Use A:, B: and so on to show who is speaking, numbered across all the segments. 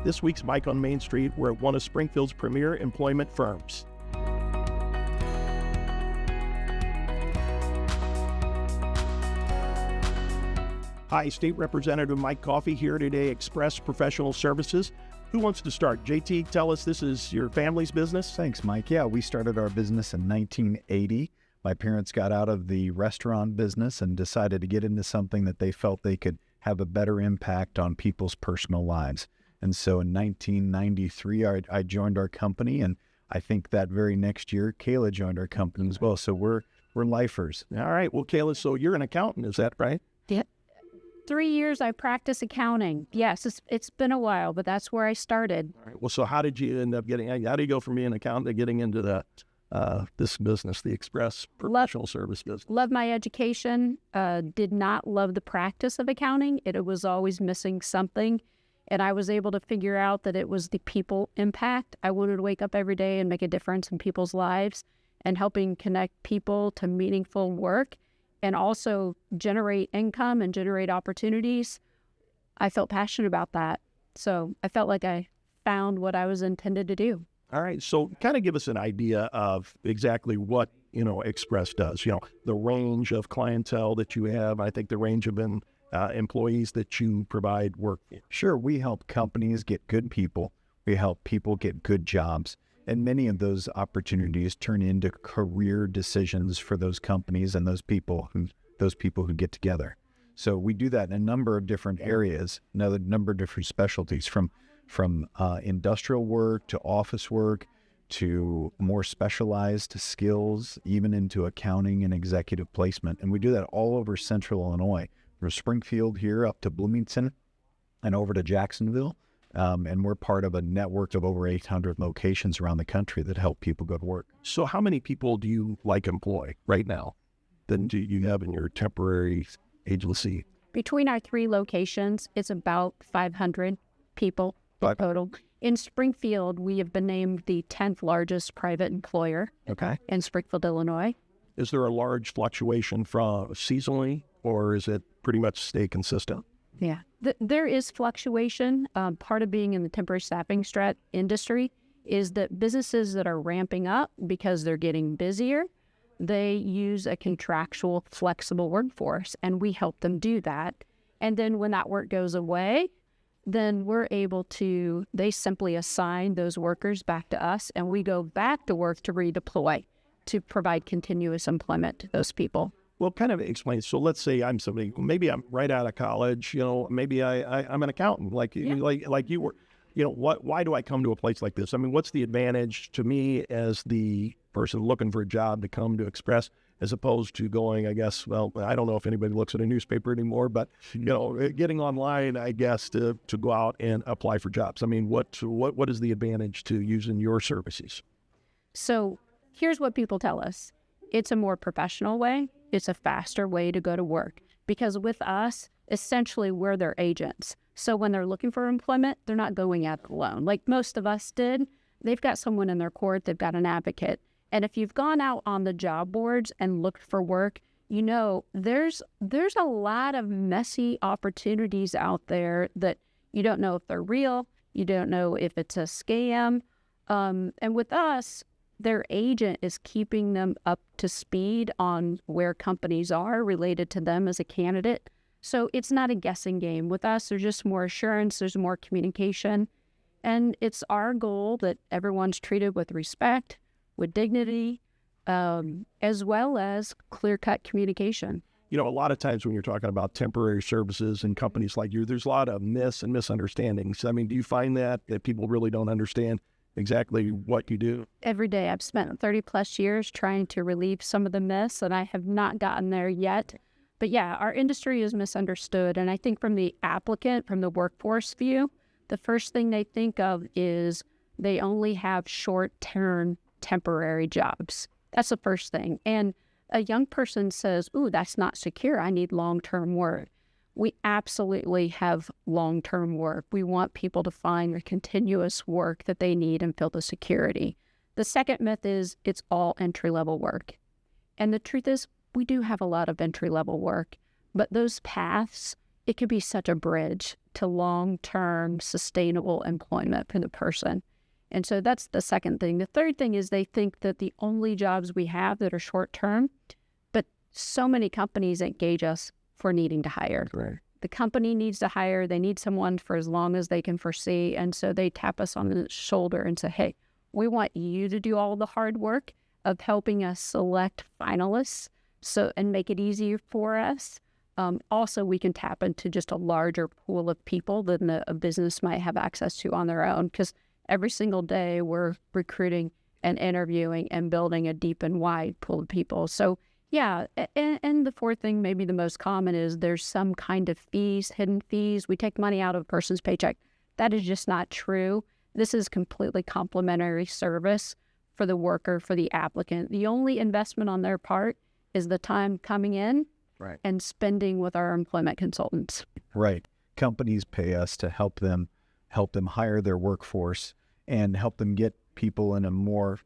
A: This week's Mike on Main Street, we're at one of Springfield's premier employment firms. Hi, State Representative Mike Coffey here today, Express Professional Services. Who wants to start? JT, tell us, this is your family's business?
B: Thanks, Mike. Yeah, we started our business in 1980. My parents got out of the restaurant business and decided to get into something that they felt they could have a better impact on people's personal lives. And so in 1993, I joined our company, and I think that very next year, Kayla joined our company as well. So we're lifers.
A: All right. Well, Kayla, so you're an accountant, is that right?
C: Yeah. 3 years I practiced accounting. Yes, it's been a while, but that's where I started.
A: All right. Well, so how did you end up how do you go from being an accountant to getting into this business, the Express Professional Service business?
C: Love my education. Did not love the practice of accounting. It was always missing something. And I was able to figure out that it was the people impact. I wanted to wake up every day and make a difference in people's lives and helping connect people to meaningful work and also generate income and generate opportunities. I felt passionate about that. So I felt like I found what I was intended to do.
A: All right. So kind of give us an idea of exactly what, Express does, the range of clientele that you have. I think the range of employees that you provide work for.
B: Sure. We help companies get good people. We help people get good jobs. And many of those opportunities turn into career decisions for those companies and those people who get together. So we do that in a number of different areas, another number of different specialties, from industrial work to office work to more specialized skills, even into accounting and executive placement. And we do that all over Central Illinois, from Springfield here up to Bloomington and over to Jacksonville. And we're part of a network of over 800 locations around the country that help people go to work.
A: So how many people do you employ right now? Then do you have in your temporary agency?
C: Between our 3 locations, it's about 500 people total. In Springfield, we have been named the 10th largest private employer in Springfield, Illinois.
A: Is there a large fluctuation from seasonally, or is it pretty much stay consistent?
C: Yeah, there is fluctuation. Part of being in the temporary staffing industry is that businesses that are ramping up because they're getting busier, they use a contractual flexible workforce, and we help them do that. And then when that work goes away, then they simply assign those workers back to us, and we go back to work to redeploy to provide continuous employment to those people.
A: Well, kind of explain. So let's say I'm somebody, maybe I'm right out of college, maybe I'm an accountant like you were, why do I come to a place like this? I mean, what's the advantage to me as the person looking for a job to come to Express, as opposed to going, I guess, well, I don't know if anybody looks at a newspaper anymore, but, getting online, I guess, to go out and apply for jobs. I mean, what is the advantage to using your services?
C: So here's what people tell us. It's a more professional way. It's a faster way to go to work, because with us, essentially, we're their agents. So when they're looking for employment, they're not going out alone like most of us did. They've got someone in their court. They've got an advocate. And if you've gone out on the job boards and looked for work, there's a lot of messy opportunities out there that you don't know if they're real. You don't know if it's a scam. And with us, their agent is keeping them up to speed on where companies are related to them as a candidate. So it's not a guessing game. With us, there's just more assurance, there's more communication. And it's our goal that everyone's treated with respect, with dignity, as well as clear-cut communication.
A: A lot of times when you're talking about temporary services and companies like you, there's a lot of misunderstandings. I mean, do you find that people really don't understand exactly what you do?
C: Every day. I've spent 30 plus years trying to relieve some of the myths, and I have not gotten there yet. But yeah, our industry is misunderstood. And I think from the applicant, from the workforce view, the first thing they think of is they only have short-term temporary jobs. That's the first thing. And a young person says, ooh, that's not secure. I need long-term work. We absolutely have long-term work. We want people to find the continuous work that they need and feel the security. The second myth is it's all entry-level work. And the truth is, we do have a lot of entry-level work, but those paths, it could be such a bridge to long-term sustainable employment for the person. And so that's the second thing. The third thing is they think that the only jobs we have that are short-term, but so many companies engage us for needing to hire.
A: Right.
C: The company needs to hire. They need someone for as long as they can foresee. And so they tap us on the shoulder and say, hey, we want you to do all the hard work of helping us select finalists and make it easier for us. Also, we can tap into just a larger pool of people than a business might have access to on their own, because every single day we're recruiting and interviewing and building a deep and wide pool of people. So yeah, and the fourth thing, maybe the most common, is there's some kind of fees, hidden fees. We take money out of a person's paycheck. That is just not true. This is completely complimentary service for the worker, for the applicant. The only investment on their part is the time coming in and spending with our employment consultants.
B: Right. Companies pay us to help them hire their workforce and help them get people in a more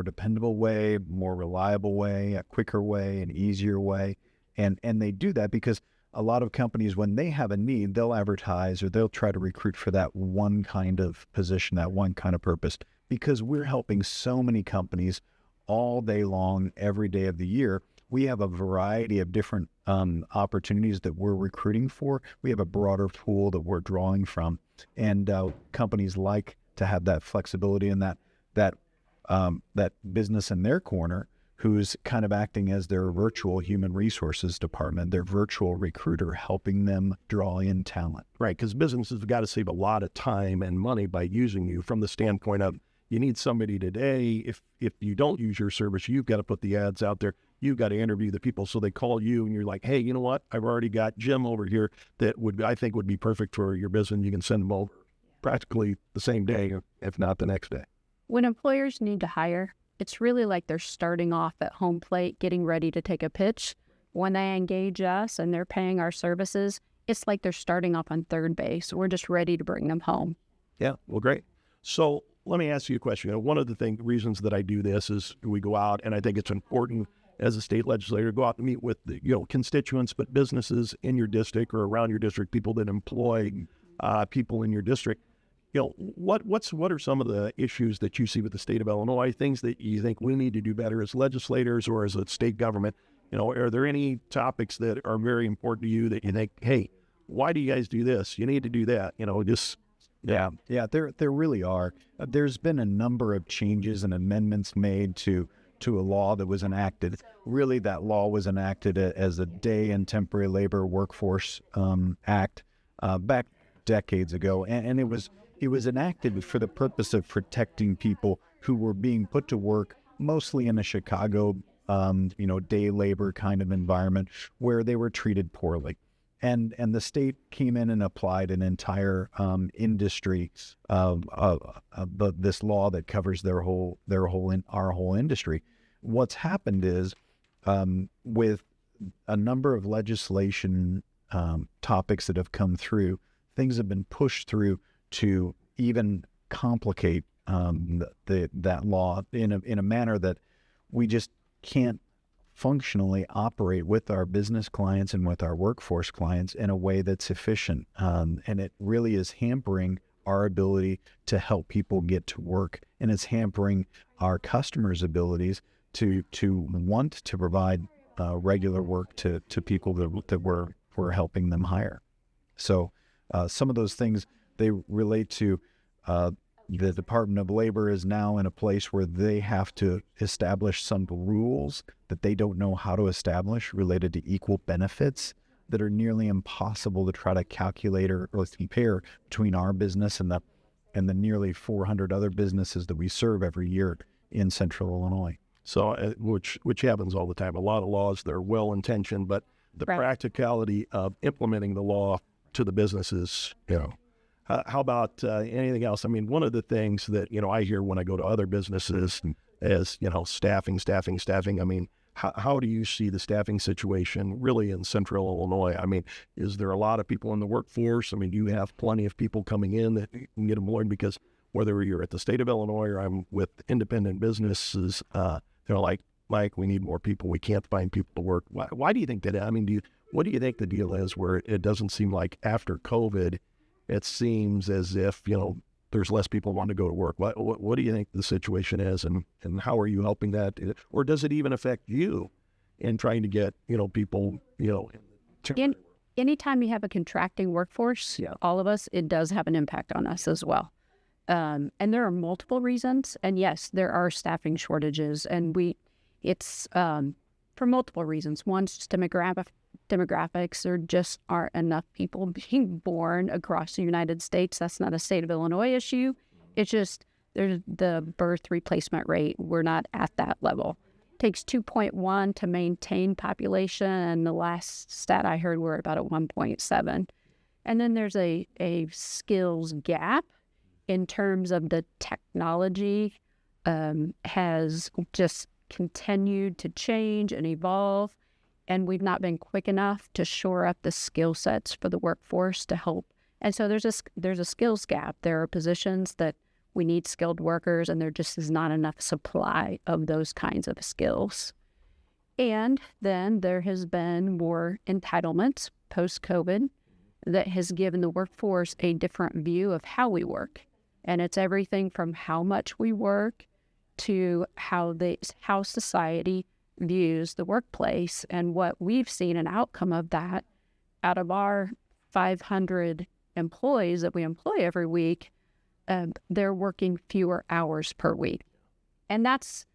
B: dependable way, more reliable way, a quicker way, an easier way. And they do that because a lot of companies, when they have a need, they'll advertise or they'll try to recruit for that one kind of position, that one kind of purpose, because we're helping so many companies all day long, every day of the year. We have a variety of different opportunities that we're recruiting for. We have a broader pool that we're drawing from, and companies like to have that flexibility and that business in their corner, who's kind of acting as their virtual human resources department, their virtual recruiter, helping them draw in talent.
A: Right, because businesses have got to save a lot of time and money by using you, from the standpoint of, you need somebody today. If you don't use your service, you've got to put the ads out there. You've got to interview the people. So they call you and you're like, hey, you know what? I've already got Jim over here that I think would be perfect for your business. You can send them over practically the same day, if not the next day.
C: When employers need to hire, it's really like they're starting off at home plate, getting ready to take a pitch. When they engage us and they're paying our services, it's like they're starting off on third base. We're just ready to bring them home.
A: Yeah, well, great. So let me ask you a question. One of the reasons that I do this is we go out, and I think it's important as a state legislator, go out and meet with the constituents, but businesses in your district or around your district, people that employ people in your district. What are some of the issues that you see with the state of Illinois, things that you think we need to do better as legislators or as a state government? Are there any topics that are very important to you that you think, hey, why do you guys do this? You need to do that.
B: Yeah, there really are. There's been a number of changes and amendments made to a law that was enacted. Really, that law was enacted as a Day and Temporary Labor Workforce Act back decades ago, and it was enacted for the purpose of protecting people who were being put to work mostly in a Chicago, day labor kind of environment where they were treated poorly. And the state came in and applied an entire industry of this law that covers our whole industry. What's happened is with a number of legislation topics that have come through, things have been pushed through to even complicate that law in a manner that we just can't functionally operate with our business clients and with our workforce clients in a way that's efficient. And it really is hampering our ability to help people get to work, and it's hampering our customers' abilities to want to provide regular work to people that we're helping them hire. So some of those things, they relate to the Department of Labor is now in a place where they have to establish some rules that they don't know how to establish related to equal benefits that are nearly impossible to try to calculate or compare between our business and the nearly 400 other businesses that we serve every year in Central Illinois.
A: So, which happens all the time. A lot of laws, they're well-intentioned, but the practicality of implementing the law to the businesses, how about anything else? I mean, one of the things that, I hear when I go to other businesses is, staffing. I mean, how do you see the staffing situation really in Central Illinois? I mean, is there a lot of people in the workforce? I mean, do you have plenty of people coming in that can get employed? Because whether you're at the state of Illinois or I'm with independent businesses, they're like, Mike, we need more people. We can't find people to work. Why do you think that? I mean, What do you think the deal is where it doesn't seem like after COVID, it seems as if, there's less people wanting to go to work? What do you think the situation is, and how are you helping that? Or does it even affect you in trying to get, people,
C: Anytime you have a contracting workforce, all of us, it does have an impact on us as well. And there are multiple reasons. And yes, there are staffing shortages, and it's for multiple reasons. One's just demographics. There just aren't enough people being born across the United States. That's not a state of Illinois issue. It's just there's the birth replacement rate. We're not at that level. It takes 2.1 to maintain population, and the last stat I heard we're about at 1.7. And then there's a skills gap in terms of the technology has just continued to change and evolve, and we've not been quick enough to shore up the skill sets for the workforce to help. And so there's a skills gap. There are positions that we need skilled workers, and there just is not enough supply of those kinds of skills. And then there has been more entitlements post-COVID that has given the workforce a different view of how we work. And it's everything from how much we work to how society views the workplace. And what we've seen an outcome of that, out of our 500 employees that we employ every week, they're working fewer hours per week. And that's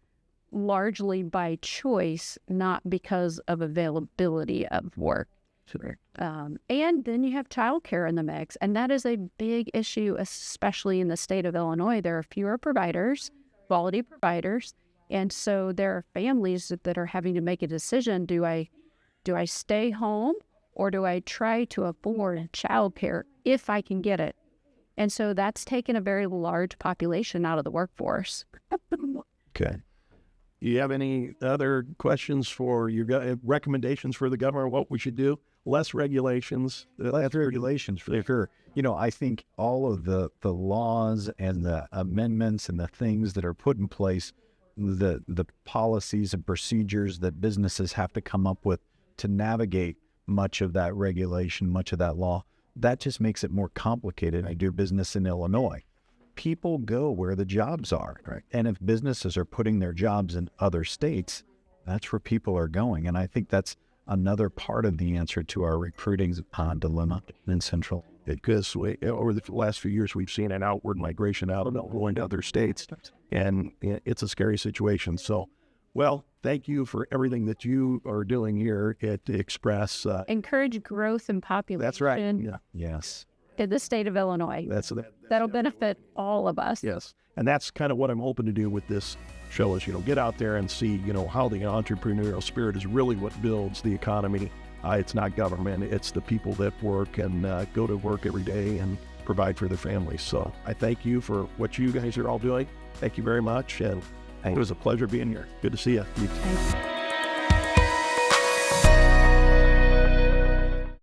C: largely by choice, not because of availability of work.
A: Sure.
C: And then you have childcare in the mix, and that is a big issue, especially in the state of Illinois. There are fewer providers, quality providers, and so there are families that are having to make a decision. Do I stay home, or do I try to afford childcare if I can get it? And so that's taken a very large population out of the workforce.
A: Okay. You have any other questions for your recommendations for the governor, what we should do? Less regulations.
B: Less regulations, for sure. I think all of the laws and the amendments and the things that are put in place, the policies and procedures that businesses have to come up with to navigate much of that regulation, much of that law, that just makes it more complicated to do business in Illinois. People go where the jobs are.
A: Right.
B: And if businesses are putting their jobs in other states, that's where people are going. And I think that's another part of the answer to our recruiting dilemma in Central.
A: Because over the last few years, we've seen an outward migration out of Illinois to other states, and it's a scary situation. So, well, thank you for everything that you are doing here at Express.
C: Encourage growth and population.
A: That's right. Yeah.
B: Yes.
C: In the state of Illinois. That'll benefit all of us.
A: Yes. And that's kind of what I'm hoping to do with this show is, get out there and see, how the entrepreneurial spirit is really what builds the economy. It's not government. It's the people that work and go to work every day and provide for their families. So I thank you for what you guys are all doing. Thank you very much. And it was a pleasure being here. Good to see you.
C: Thanks.